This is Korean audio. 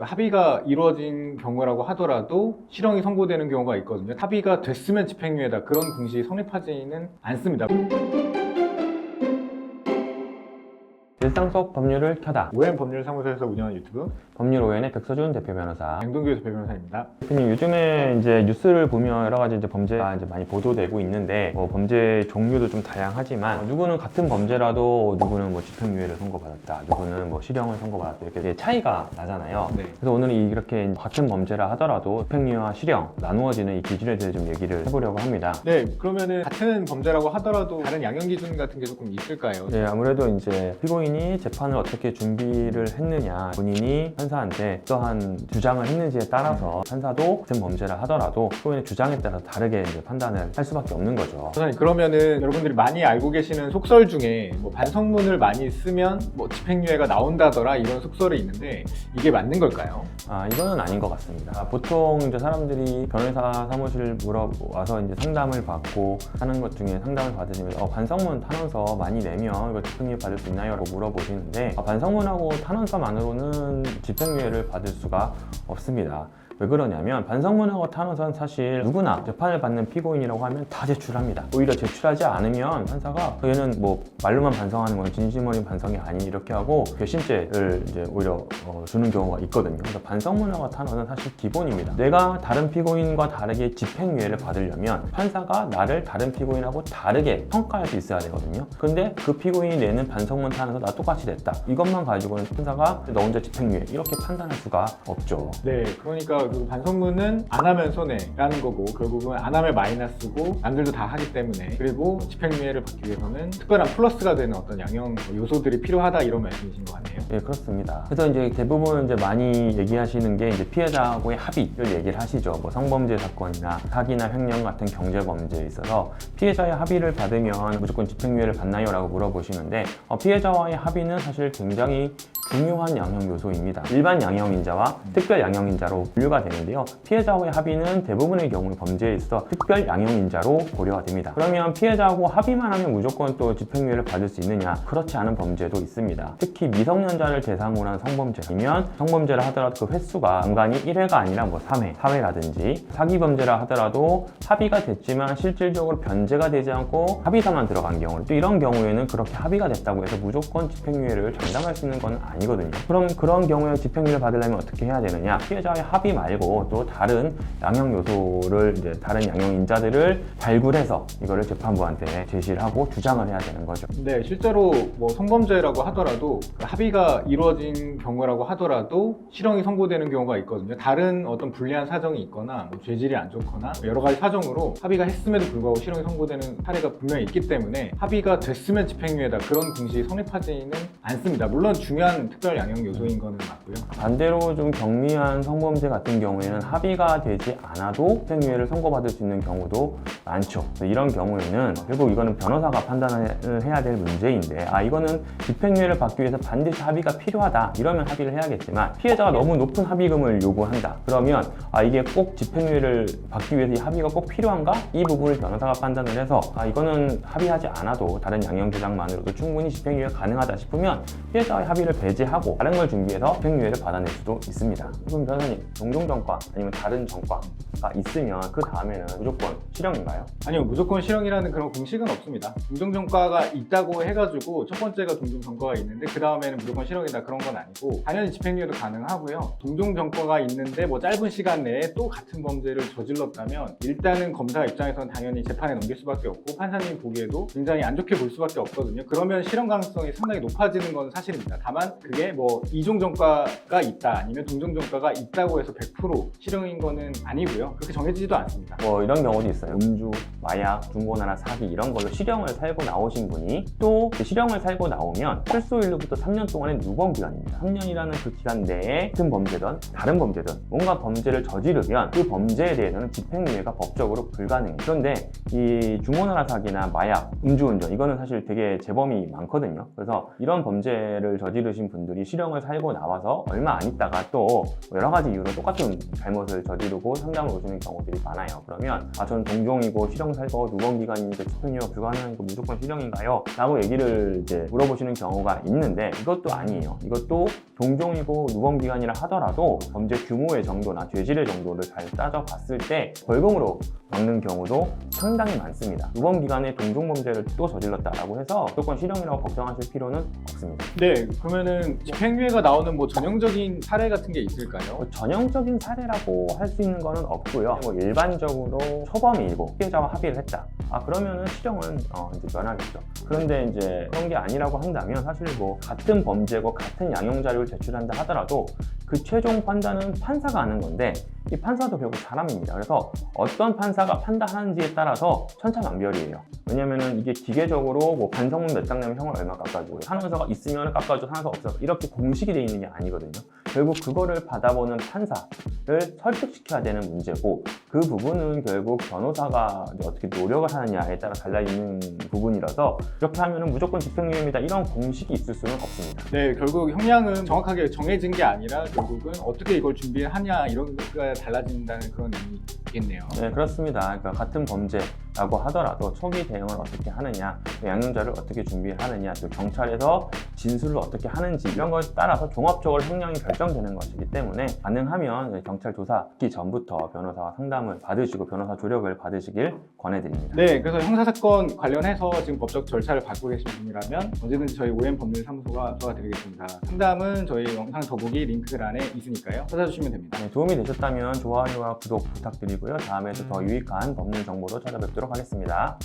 합의가 이루어진 경우라고 하더라도 실형이 선고되는 경우가 있거든요. 합의가 됐으면 집행유예다, 그런 공식이 성립하지는 않습니다. 일상 속 법률을 켜다. OM 법률사무소에서 운영하는 유튜브 법률 ON의 백서준 대표 변호사. 양동규 대표 변호사입니다. 대표님, 요즘에 이제 뉴스를 보면 여러 가지 이제 범죄가 이제 많이 보도되고 있는데, 범죄 종류도 좀 다양하지만, 누구는 같은 범죄라도 누구는 뭐 집행유예를 선고받았다, 누구는 뭐 실형을 선고받았다, 이렇게 차이가 나잖아요. 네. 그래서 오늘은 이렇게 같은 범죄라 하더라도 집행유예와 실형 나누어지는 이 기준에 대해서 좀 얘기를 해보려고 합니다. 네, 그러면은 같은 범죄라고 하더라도 다른 양형 기준 같은 게 조금 있을까요? 네, 아무래도 이제 피고인이 재판을 어떻게 준비를 했느냐, 본인이 판사한테 어떠한 주장을 했는지에 따라서 판사도 같은 범죄라 하더라도 피고인의 주장에 따라서 다르게 이제 판단을 할 수밖에 없는 거죠. 선생님, 그러면은 여러분들이 많이 알고 계시는 속설 중에 뭐 반성문을 많이 쓰면 뭐 집행유예가 나온다더라, 이런 속설이 있는데 이게 맞는 걸까요? 이거는 아닌 것 같습니다. 보통 이제 사람들이 변호사 사무실 물어와서 이제 상담을 받고 하는 것 중에 상담을 받으시면 반성문 탄원서 많이 내면 이거 집행유예 받을 수 있나요? 라고 물어보시는데, 반성문하고 탄원서만으로는 집행유예를 받을 수가 없습니다. 왜 그러냐면, 반성문하고 탄원서는 사실 누구나 재판을 받는 피고인이라고 하면 다 제출합니다. 오히려 제출하지 않으면 판사가 얘는 뭐 말로만 반성하는 건 진심 어린 반성이 아닌, 이렇게 하고 괘씸죄를 이제 오히려 주는 경우가 있거든요. 그래서 반성문하고 탄원은 사실 기본입니다. 내가 다른 피고인과 다르게 집행유예를 받으려면 판사가 나를 다른 피고인하고 다르게 평가할 수 있어야 되거든요. 근데 그 피고인이 내는 반성문 탄원서 나 똑같이 냈다, 이것만 가지고는 판사가 너 혼자 집행유예 이렇게 판단할 수가 없죠. 네, 그러니까 그 반성문은 안 하면 손해라는 거고, 결국은 안 하면 마이너스고 남들도 다 하기 때문에, 그리고 집행유예를 받기 위해서는 특별한 플러스가 되는 어떤 양형 요소들이 필요하다, 이런 말씀이신 것 같네요. 네, 그렇습니다. 그래서 이제 대부분 이제 많이 얘기하시는 게 이제 피해자하고의 합의를 얘기를 하시죠. 뭐 성범죄 사건이나 사기나 횡령 같은 경제범죄에 있어서 피해자의 합의를 받으면 무조건 집행유예를 받나요? 라고 물어보시는데, 피해자와의 합의는 사실 굉장히 중요한 양형 요소입니다. 일반 양형인자와 특별 양형인자로 분류가 되는데요. 피해자와의 합의는 대부분의 경우 범죄에 있어 특별 양형인자로 고려가 됩니다. 그러면 피해자하고 합의만 하면 무조건 또 집행유예를 받을 수 있느냐? 그렇지 않은 범죄도 있습니다. 특히 미성년자를 대상으로 한 성범죄라면, 성범죄라 하더라도 그 횟수가 간간이 1회가 아니라 뭐 3회, 4회라든지, 사기범죄라 하더라도 합의가 됐지만 실질적으로 변제가 되지 않고 합의서만 들어간 경우, 또 이런 경우에는 그렇게 합의가 됐다고 해서 무조건 집행유예를 장담할 수 있는 건 아니거든요. 그럼 그런 경우에 집행유예를 받으려면 어떻게 해야 되느냐? 피해자의 합의 말고 또 다른 양형 요소를, 이제 다른 양형인자들을 발굴해서 이거를 재판부한테 제시를 하고 주장을 해야 되는 거죠. 네, 실제로 뭐 성범죄라고 하더라도 합의가 이루어진 경우라고 하더라도 실형이 선고되는 경우가 있거든요. 다른 어떤 불리한 사정이 있거나 뭐 죄질이 안 좋거나 여러 가지 사정으로 합의가 했음에도 불구하고 실형이 선고되는 사례가 분명히 있기 때문에 합의가 됐으면 집행유예다, 그런 공식이 성립하지는 않습니다. 물론 중요한 특별 양형 요소인 거는 맞고요. 반대로 좀 경미한 성범죄 같은 경우에는 합의가 되지 않아도 집행유예를 선고받을 수 있는 경우도 많죠. 이런 경우에는 결국 이거는 변호사가 판단을 해야 될 문제인데, 이거는 집행유예를 받기 위해서 반드시 합의가 필요하다, 이러면 합의를 해야겠지만, 피해자가 너무 높은 합의금을 요구한다, 그러면 이게 꼭 집행유예를 받기 위해서 이 합의가 꼭 필요한가? 이 부분을 변호사가 판단을 해서 이거는 합의하지 않아도 다른 양형 주장만으로도 충분히 집행유예 가능하다 싶으면 피해자의 합의를 배제하고 다른 걸 준비해서 집행유예를 받아낼 수도 있습니다. 그럼 변호사님, 동종전과 아니면 다른 전과가 있으면 그 다음에는 무조건 실형인가요? 아니요, 무조건 실형이라는 그런 공식은 없습니다. 동종전과가 있다고 해가지고 첫 번째가 동종전과가 있는데 그 다음에는 무조건 실형이다, 그런 건 아니고 당연히 집행유예도 가능하고요. 동종전과가 있는데 뭐 짧은 시간 내에 또 같은 범죄를 저질렀다면 일단은 검사 입장에서는 당연히 재판에 넘길 수밖에 없고 판사님 보기에도 굉장히 안 좋게 볼 수밖에 없거든요. 그러면 실형 가능성이 상당히 높아지는 건 사실입니다. 다만 그게 뭐 이종전과가 있다, 아니면 동종전과가 있다고 해서 100% 실형인 거는 아니고요. 그렇게 정해지지도 않습니다. 뭐 이런 경우도 있어요. 음주, 마약, 중고나라, 사기 이런 걸로 실형을 살고 나오신 분이 또 실형을 살고 나오면 출소일로부터 3년 동안의 누범기간입니다. 3년이라는 그 기간 내에 같은 범죄든 다른 범죄든 뭔가 범죄를 저지르면 그 범죄에 대해서는 집행유예가 법적으로 불가능해요. 그런데 이 중고나라 사기나 마약, 음주운전, 이거는 사실 되게 재범이 많거든요. 그래서 이런 범죄를 저지르신 분들이 실형을 살고 나와서 얼마 안 있다가 또 여러 가지 이유로 똑같은 그만큼 잘못을 저지르고 상담을 오시는 경우들이 많아요. 그러면 저는 동종이고 실형살고 누범기간이니까 집행유예가 불가능하니까 무조건 실형인가요? 라고 얘기를 이제 물어보시는 경우가 있는데 이것도 아니에요. 이것도 동종이고 누범기간이라 하더라도 범죄 규모의 정도나 죄질의 정도를 잘 따져봤을 때 벌금으로 막는 경우도 상당히 많습니다. 누범기간에 동종범죄를 또 저질렀다라고 해서 무조건 실형이라고 걱정하실 필요는 없습니다. 네, 그러면은 집행유예가 나오는 뭐 전형적인 사례 같은 게 있을까요? 뭐 전형적인 사례라고 할 수 있는 거는 없고요. 뭐 일반적으로 초범이고 피해자와 합의를 했다. 그러면은 실형은 이제 면하겠죠. 그런데 이제 그런 게 아니라고 한다면 사실 뭐 같은 범죄고 같은 양형 자료를 제출한다 하더라도 그 최종 판단은 판사가 하는 건데 이 판사도 결국 사람입니다. 그래서 어떤 판사가 판단하는지에 따라서 천차만별이에요. 왜냐면은 이게 기계적으로 뭐 반성문 몇 장 내면 형을 얼마 깎아주고 산호사가 있으면 깎아줘, 산호사 없어 이렇게 공식이 돼 있는 게 아니거든요. 결국 그거를 받아보는 판사를 설득시켜야 되는 문제고 그 부분은 결국 변호사가 이제 어떻게 노력을 하느냐에 따라 달라있는 부분이라서 이렇게 하면은 무조건 집행유예입니다 이런 공식이 있을 수는 없습니다. 네, 결국 형량은 정확하게 정해진 게 아니라 결국은 어떻게 이걸 준비하냐 이런 거가 달라진다는 그런 의미겠네요. 네, 그렇습니다. 그러니까 같은 범죄라고 하더라도 초기 대응을 어떻게 하느냐, 양형자를 어떻게 준비를 하느냐, 또 경찰에서 진술을 어떻게 하는지 이런 것에 따라서 종합적으로 형량이 결정되는 것이기 때문에 가능하면 경찰 조사하기 전부터 변호사와 상담을 받으시고 변호사 조력을 받으시길 권해드립니다. 네, 그래서 형사사건 관련해서 지금 법적 절차를 밟고 계신 분이라면 언제든지 저희 OM법률사무소가 도와드리겠습니다. 상담은 저희 영상 더보기 링크란에 있으니까요. 찾아주시면 됩니다. 네, 도움이 되셨다면 좋아요와 구독 부탁드리고요. 다음에도 더 유익한 법률 정보로 찾아뵙도록 하겠습니다.